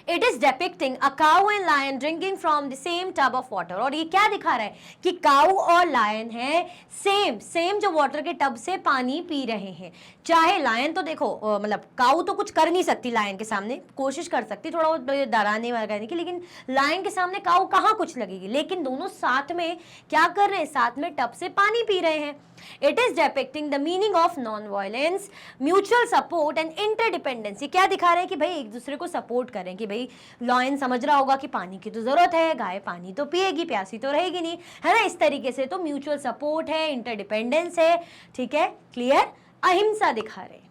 It is depicting a cow and lion drinking from the same tub of water। और ये क्या दिखा रहा है कि काऊ और लायन है, सेम जो वाटर के टब से पानी पी रहे हैं। चाहे लायन तो देखो मतलब काऊ तो कुछ कर नहीं सकती लायन के सामने, कोशिश कर सकती थोड़ा डराने वगैरह की, लेकिन लायन के सामने काऊ कहाँ कुछ लगेगी। लेकिन दोनों साथ में क्या कर रहे हैं, साथ में टब से पानी पी रहे हैं। It is depicting the meaning of non-violence, mutual support and interdependence। ये क्या दिखा रहे हैं कि भाई एक दूसरे को सपोर्ट करें, कि भाई लायन समझ रहा होगा कि पानी की तो जरूरत है, गाय पानी तो पिएगी, प्यासी तो रहेगी नहीं, है ना, इस तरीके से। तो म्यूचुअल सपोर्ट है, इंटरडिपेंडेंस है। ठीक है, क्लियर। अहिंसा दिखा रहे हैं,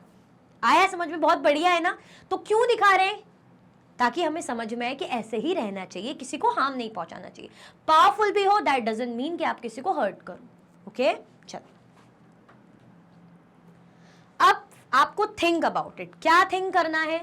आया समझ में, बहुत बढ़िया है ना। तो क्यों दिखा रहे हैं, ताकि हमें समझ में आए कि ऐसे ही रहना चाहिए, किसी को हार्म नहीं पहुंचाना चाहिए। पावरफुल भी हो, दैट डजंट मीन कि आप किसी को हर्ट करो। ओके, चलो अब आपको थिंक अबाउट इट, क्या थिंक करना है,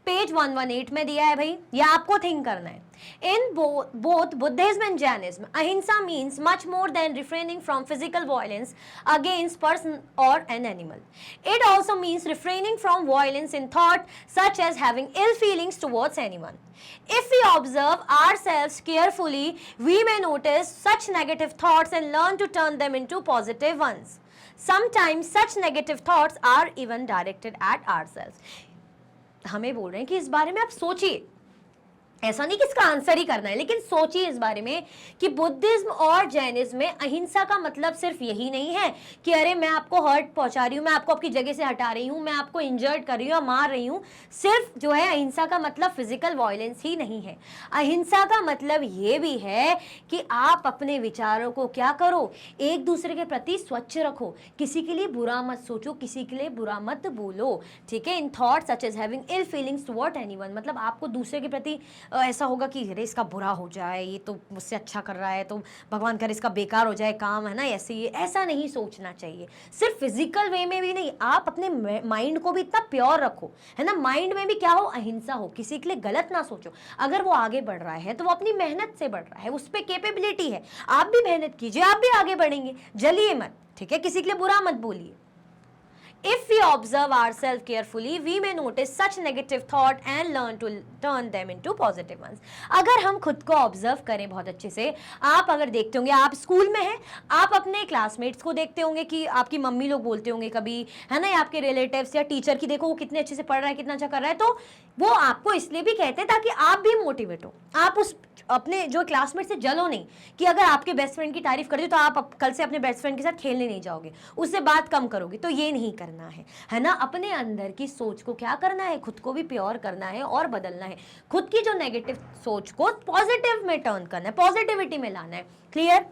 पेज 118 में दिया है भाई, ये आपको थिंक करना है। In both Buddhism and Jainism, ahimsa means much more than refraining from physical violence against person or an animal. It also means refraining from violence in thought, such as having ill feelings towards anyone. If we observe ourselves carefully, we may notice such negative thoughts and learn to turn them into positive ones. Sometimes such negative thoughts are even directed at ourselves. हमें बोल रहे हैं कि इस बारे में आप सोचिए, ऐसा नहीं कि इसका आंसर ही करना है, लेकिन सोचिए इस बारे में कि बुद्धिज्म और जैनिज्म में अहिंसा का मतलब सिर्फ यही नहीं है कि अरे मैं आपको हर्ट पहुंचा रही हूँ, मैं आपको आपकी जगह से हटा रही हूँ, मैं आपको इंजर्ड कर रही हूँ, मार रही हूँ। सिर्फ जो है अहिंसा का मतलब फिजिकल वायलेंस ही नहीं है। अहिंसा का मतलब ये भी है कि आप अपने विचारों को क्या करो, एक दूसरे के प्रति स्वच्छ रखो, किसी के लिए बुरा मत सोचो, किसी के लिए बुरा मत बोलो। ठीक है, in thoughts such as having ill feelings toward anyone, मतलब आपको दूसरे के प्रति ऐसा होगा कि अरे इसका बुरा हो जाए, ये तो मुझसे अच्छा कर रहा है, तो भगवान करे इसका बेकार हो जाए काम, है ना, ऐसे ही ऐसा नहीं सोचना चाहिए। सिर्फ फिजिकल वे में भी नहीं, आप अपने माइंड को भी इतना प्योर रखो, है ना, माइंड में भी क्या हो, अहिंसा हो, किसी के लिए गलत ना सोचो। अगर वो आगे बढ़ रहा है तो वो अपनी मेहनत से बढ़ रहा है, उस पर कैपेबिलिटी है, आप भी मेहनत कीजिए, आप भी आगे बढ़ेंगे, जलिए मत। ठीक है, किसी के लिए बुरा मत बोलिए। If we observe ourselves carefully, we may notice such negative thought and learn to turn them into positive ones। अगर हम खुद को ऑब्जर्व करें बहुत अच्छे से, आप अगर देखते होंगे, आप स्कूल में हैं, आप अपने क्लासमेट्स को देखते होंगे कि आपकी मम्मी लोग बोलते होंगे कभी, है ना, या आपके रिलेटिव्स या टीचर की, देखो वो कितने अच्छे से पढ़ रहा है, कितना अच्छा कर रहा है, तो वो आपको इसलिए भी कहते हैं ताकि आप भी मोटिवेट हो, आप उस अपने जो क्लासमेट से जलो नहीं, कि अगर आपके बेस्ट फ्रेंड की तारीफ कर दी तो आप कल से अपने बेस्ट फ्रेंड के साथ खेलने नहीं जाओगे, उससे बात कम करोगे, तो ये नहीं करना है ना। अपने अंदर की सोच को क्या करना है, खुद को भी प्योर करना है और बदलना है, खुद की जो नेगेटिव सोच को पॉजिटिव में टर्न करना है, पॉजिटिविटी में लाना है। Clear.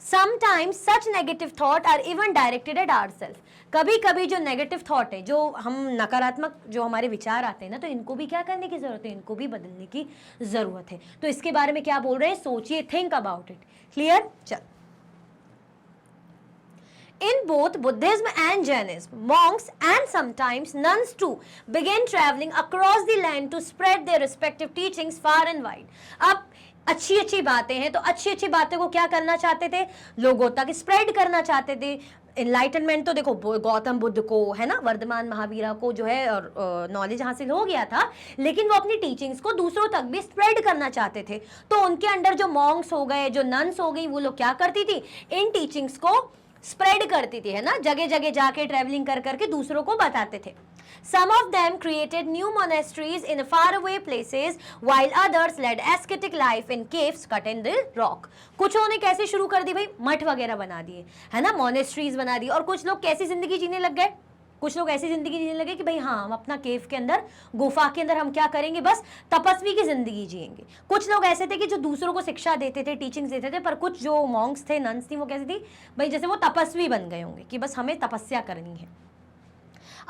Sometimes such negative thought are even directed at ourselves। कभी कभी जो नेगेटिव थॉट है, जो हम नकारात्मक जो हमारे विचार आते हैं ना, तो इनको भी क्या करने की जरूरत है, इनको भी बदलने की जरूरत है। तो इसके बारे में क्या बोल रहे हैं, सोचिए, थिंक अबाउट इट। क्लियर। चल, In both Buddhism and Jainism, monks and sometimes nuns too began traveling across the land to spread their respective teachings far and wide. अब अच्छी अच्छी बातें हैं तो अच्छी अच्छी बातें को क्या करना चाहते थे, लोगों तक स्प्रेड करना चाहते थे। इनलाइटनमेंट तो देखो गौतम बुद्ध को है ना, वर्धमान महावीरा को जो है नॉलेज हासिल हो गया था, लेकिन वो अपनी टीचिंग्स को दूसरों तक भी स्प्रेड करना चाहते थे। तो उनके अंडर जो मॉन्क्स हो गए, जो नन्स हो गई, वो लोग क्या करती थी, इन टीचिंग्स को स्प्रेड करती थी, है ना, जगह जगह जाके ट्रेवलिंग कर करके दूसरों को बताते थे। Some of them created new monasteries in faraway places, while others led ascetic life in caves cut in the rock. कुछों ने कैसे शुरू कर दी भाई, मठ वगैरह बना दिए, है ना, मोनेस्ट्रीज बना दी। और कुछ लोग कैसी जिंदगी जीने लग गए, कुछ लोग ऐसी जिंदगी जीने लगे कि भाई हाँ, हम अपना केव के अंदर, गुफा के अंदर हम क्या करेंगे, बस तपस्वी की जिंदगी जिएंगे। कुछ लोग ऐसे थे कि जो दूसरों को शिक्षा देते थे, टीचिंग्स देते थे, पर कुछ जो मॉन्क्स थे, नन्स थी, वो कैसी थी भाई, जैसे वो तपस्वी बन गए होंगे कि बस हमें तपस्या करनी है।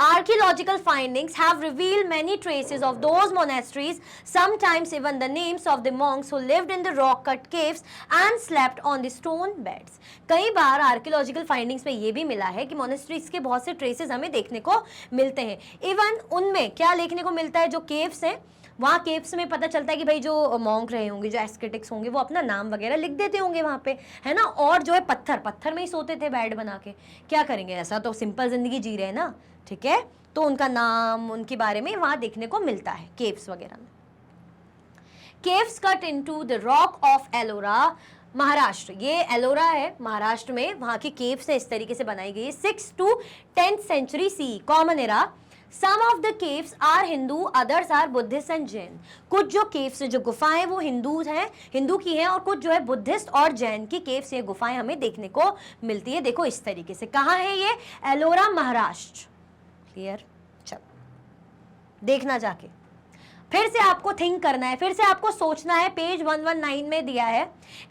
Archaeological findings have revealed many traces of those monasteries, sometimes even the names of the monks who lived in the rock-cut caves and slept on the stone beds. कई बार आर्कियोलॉजिकल फाइंडिंग्स में ये भी मिला है कि मोनेस्ट्रीज के बहुत से ट्रेसेस हमें देखने को मिलते हैं। इवन उनमें क्या देखने को मिलता है, जो केव्स हैं, वहाँ केव्स में पता चलता है कि भाई जो मॉन्क रहे होंगे, जो एस्केटिक्स होंगे, वो अपना नाम वगैरह लिख देते होंगे वहाँ पे, है ना। और जो है पत्थर में ही सोते थे बेड बना के, क्या करेंगे, ऐसा तो सिंपल जिंदगी जी रहे हैं ना, ठीक है। तो उनका नाम, उनके बारे में वहाँ देखने को मिलता है केव्स वगैरह में। Caves cut into the rock of Ellora, Maharashtra, ये एलोरा है महाराष्ट्र में, वहाँ की केव्स है इस तरीके से बनाई गई है। 6th to 10th century CE, common era. Some of the caves are Hindu, others are Buddhist and Jain. कुछ जो केव्स हैं, जो गुफाएं, वो हिंदू की हैं, और कुछ जो है बुद्धिस्ट और जैन की केव्स, ये गुफाएं हमें देखने को मिलती है। देखो इस तरीके से, कहाँ है ये, एलोरा महाराष्ट्र। क्लियर, चलो देखना जाके, फिर से आपको थिंक करना है, फिर से आपको सोचना है। पेज 119 में दिया है,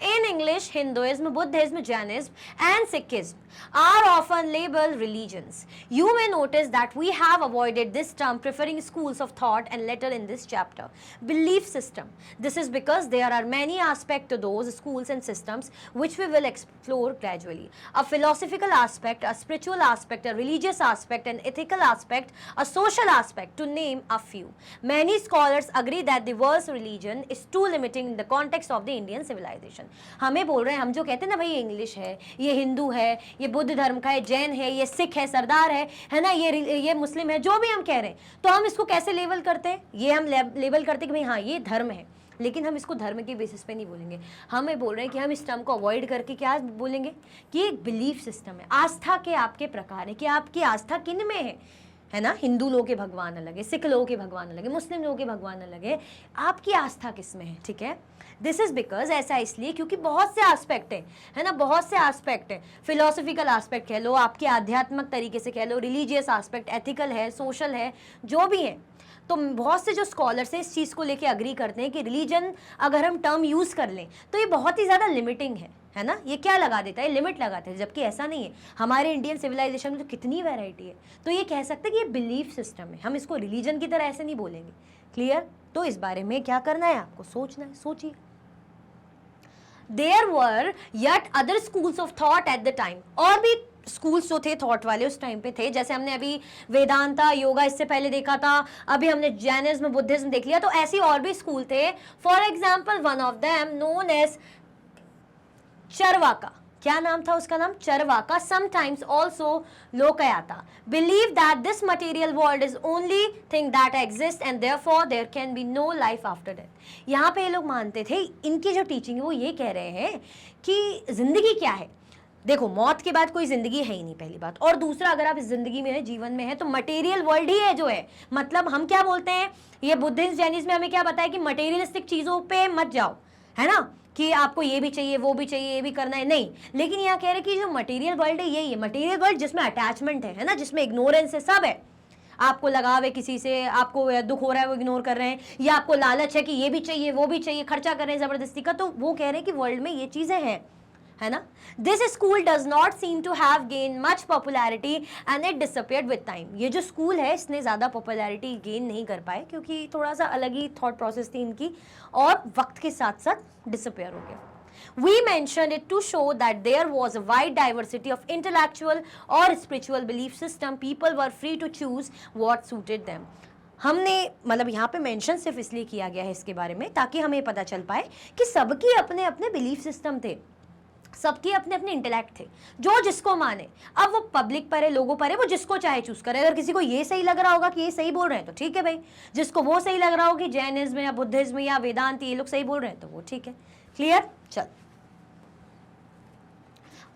in English Hinduism, Buddhism, Jainism and Sikhism are often labeled religions. You may notice that we have avoided this term, preferring schools of thought and later in this chapter. Belief system. This is because there are many aspects to those schools and systems which we will explore gradually. A philosophical aspect, a spiritual aspect, a religious aspect, an ethical aspect, a social aspect, to name a few. Many scholars agree that the word's religion is too limiting in the context of the Indian civilization. हमें बोल रहे हैं, हम जो कहते हैं ना भाई, ये इंग्लिश है, ये हिंदू है, ये बुद्ध धर्म का है, जैन है, ये सिख है, सरदार है ना, ये मुस्लिम है, जो भी हम कह रहे हैं, तो हम इसको कैसे लेबल करते हैं, ये हम लेबल करते हैं कि भाई हाँ ये धर्म है, लेकिन हम इसको धर्म के बेसिस पे नहीं बोलेंगे। हमें बोल रहे हैं कि हम इस टर्म को अवॉइड करके क्या बोलेंगे कि एक बिलीफ सिस्टम है, आस्था के आपके प्रकार है, कि आपकी आस्था किन में है ना। हिंदू लोगों के भगवान अलग है, सिख लोगों के भगवान अलग है, मुस्लिम लोगों के भगवान अलग है, आपकी आस्था किस में है, ठीक है। दिस इज बिकॉज, ऐसा इसलिए क्योंकि बहुत से एस्पेक्ट है ना, बहुत से एस्पेक्ट है। फिलोसफिकल एस्पेक्ट कह लो, आपके आध्यात्मिक तरीके से कह लो, रिलीजियस एस्पेक्ट, एथिकल है, सोशल है, जो भी है। तो बहुत से जो स्कॉलर्स हैं इस चीज़ को लेके अग्री करते हैं कि रिलीजन अगर हम टर्म यूज़ कर लें तो ये बहुत ही ज़्यादा लिमिटिंग है ना, ये क्या लगा देता है, लिमिट लगाते हैं, जबकि ऐसा नहीं है। हमारे इंडियन सिविलाइजेशन में तो कितनी वैरायटी है, तो ये कह सकते हैं कि ये बिलीफ सिस्टम है, हम इसको रिलीजन की तरह ऐसे नहीं बोलेंगे। क्लियर, तो इस बारे में क्या करना है, आपको सोचना है, सोचिए। There were yet other schools of thought at the time, और भी स्कूल्स जो थे थॉट वाले उस टाइम पे थे, जैसे हमने अभी वेदांता, योगा इससे पहले देखा था, अभी हमने जैनिज्म, बुद्धिज्म देख लिया, तो ऐसे और भी स्कूल थे। For example one of them known as Charvaka, क्या नाम था उसका, नाम Charvaka, sometimes also Lokayata, believe that this material world is only thing that exist and therefore there can be no life after death. यहाँ पे ये लोग मानते थे, इनकी जो टीचिंग है वो ये कह रहे हैं कि जिंदगी क्या है, देखो मौत के बाद कोई जिंदगी है ही नहीं, पहली बात, और दूसरा अगर आप इस जिंदगी में है, जीवन में है, तो मटेरियल वर्ल्ड ही है जो है। मतलब हम क्या बोलते हैं, ये बुद्धिज्म जैनिज्म में हमें क्या बताया कि मटेरियलिस्टिक चीजों पे मत जाओ, है ना, कि आपको ये भी चाहिए, वो भी चाहिए, ये भी करना है, नहीं। लेकिन यहाँ कह रहे कि जो मटेरियल वर्ल्ड है यही है, मटेरियल वर्ल्ड जिसमें अटैचमेंट है ना, जिसमें इग्नोरेंस है, सब है, आपको लगाव है किसी से, आपको दुख हो रहा है वो इग्नोर कर रहे हैं, या आपको लालच है कि ये भी चाहिए, वो भी चाहिए, खर्चा कर रहे हैं जबरदस्ती का, तो वो कह रहे हैं कि वर्ल्ड में ये चीजें हैं, है ना। This school does not seem to have gain much popularity and it disappeared with time. ये जो स्कूल है इसने ज़्यादा पॉपुलैरिटी गेन नहीं कर पाए, क्योंकि थोड़ा सा अलग ही थॉट प्रोसेस थी इनकी, और वक्त के साथ साथ डिसअपियर हो गया। We mentioned it to show that there was a wide diversity of intellectual or spiritual belief system. People were free to choose what suited them. हमने मतलब यहाँ पे मेंशन सिर्फ इसलिए किया गया है इसके बारे में ताकि हमें पता चल पाए कि सबके अपने अपने बिलीफ सिस्टम थे, सबके अपने अपने इंटेलेक्ट थे, जो जिसको माने। अब वो पब्लिक पर है, लोगों पर है, वो जिसको चाहे चूज करे। अगर किसी को ये सही लग रहा होगा कि ये सही बोल रहे हैं तो ठीक है भाई, जिसको वो सही लग रहा हो कि जैनिज्म या बुद्धिज्म या वेदांत ये लोग सही बोल रहे हैं तो वो ठीक है। क्लियर? चल,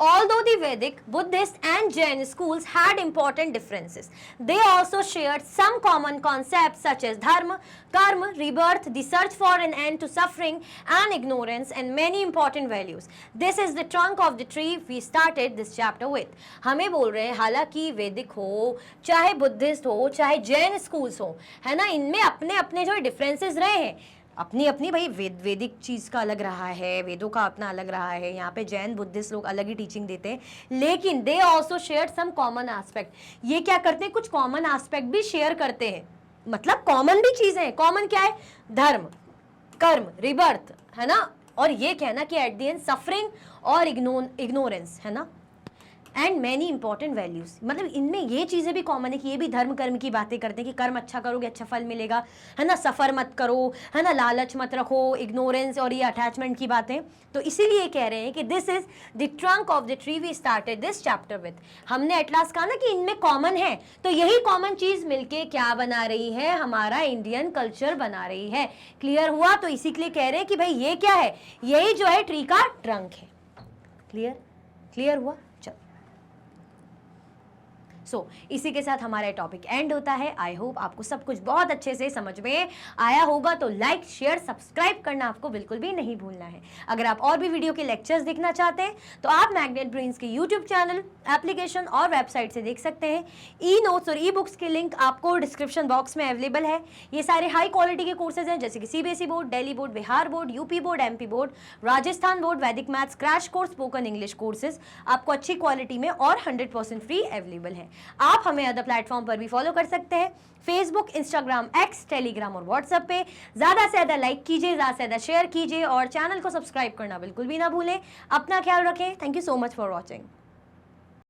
although the Vedic, Buddhist and Jain schools had important differences, they also shared some common concepts such as dharma, karma, rebirth, the search for an end to suffering and ignorance, and many important values. This is the trunk of the tree we started this chapter with. हमें बोल रहे हैं हालांकि वैदिक हो, चाहे Buddhist हो, चाहे जैन स्कूल्स हो, है ना, इनमें अपने अपने जो डिफरेंसेस रहे हैं, अपनी अपनी भाई वैदिक चीज़ का अलग रहा है, वेदों का अपना अलग रहा है, यहाँ पे जैन बुद्धिस्ट लोग अलग ही टीचिंग देते हैं, लेकिन they also share some common aspect. ये क्या करते हैं, कुछ कॉमन एस्पेक्ट भी शेयर करते हैं, मतलब कॉमन भी चीज़ें हैं। कॉमन क्या है? धर्म, कर्म, रिबर्थ, है ना, और ये कहना कि एट द एंड सफरिंग और इग्नोरेंस, है ना, एंड मैनी इंपॉर्टेंट वैल्यूज। मतलब इनमें ये चीज़ें भी कॉमन है कि ये भी धर्म कर्म की बातें करते हैं कि कर्म अच्छा करोगे अच्छा फल मिलेगा, है ना, सफ़र मत करो, है ना, लालच मत रखो, इग्नोरेंस और ये अटैचमेंट की बातें। तो इसीलिए कह रहे हैं कि this is the trunk of the tree we started this chapter with. हमने एट लास्ट कहा ना कि इनमें कॉमन है, तो यही कॉमन चीज़ मिलके क्या बना रही है, हमारा इंडियन कल्चर बना रही है। क्लियर हुआ? तो इसी के लिए कह रहे हैं कि भाई ये क्या है, यही जो है ट्री का ट्रंक है। क्लियर? क्लियर हुआ? इसी के साथ हमारा टॉपिक एंड होता है। आई होप आपको सब कुछ बहुत अच्छे से समझ में आया होगा, तो लाइक शेयर सब्सक्राइब करना आपको बिल्कुल भी नहीं भूलना है। अगर आप और भी वीडियो के लेक्चर्स देखना चाहते हैं तो आप मैग्नेट ब्रेन्स के यूट्यूब चैनल, एप्लीकेशन और वेबसाइट से देख सकते हैं। ई नोट्स और ई बुक्स के लिंक आपको डिस्क्रिप्शन बॉक्स में अवेलेबल है। ये सारे हाई क्वालिटी के कोर्सेज हैं, जैसे कि CBSE board, Delhi board, Bihar board, UP board, MP board, Rajasthan board, Vedic maths, crash course, spoken English courses आपको अच्छी क्वालिटी में और 100% फ्री अवेलेबल है। आप हमें अदर प्लेटफॉर्म पर भी फॉलो कर सकते हैं, फेसबुक, इंस्टाग्राम, एक्स, टेलीग्राम और व्हाट्सएप पे। ज़्यादा से ज़्यादा लाइक कीजिए, ज़्यादा से ज़्यादा शेयर कीजिए और चैनल को सब्सक्राइब करना बिल्कुल भी ना भूलें। अपना ख्याल रखें। Thank you so much for watching.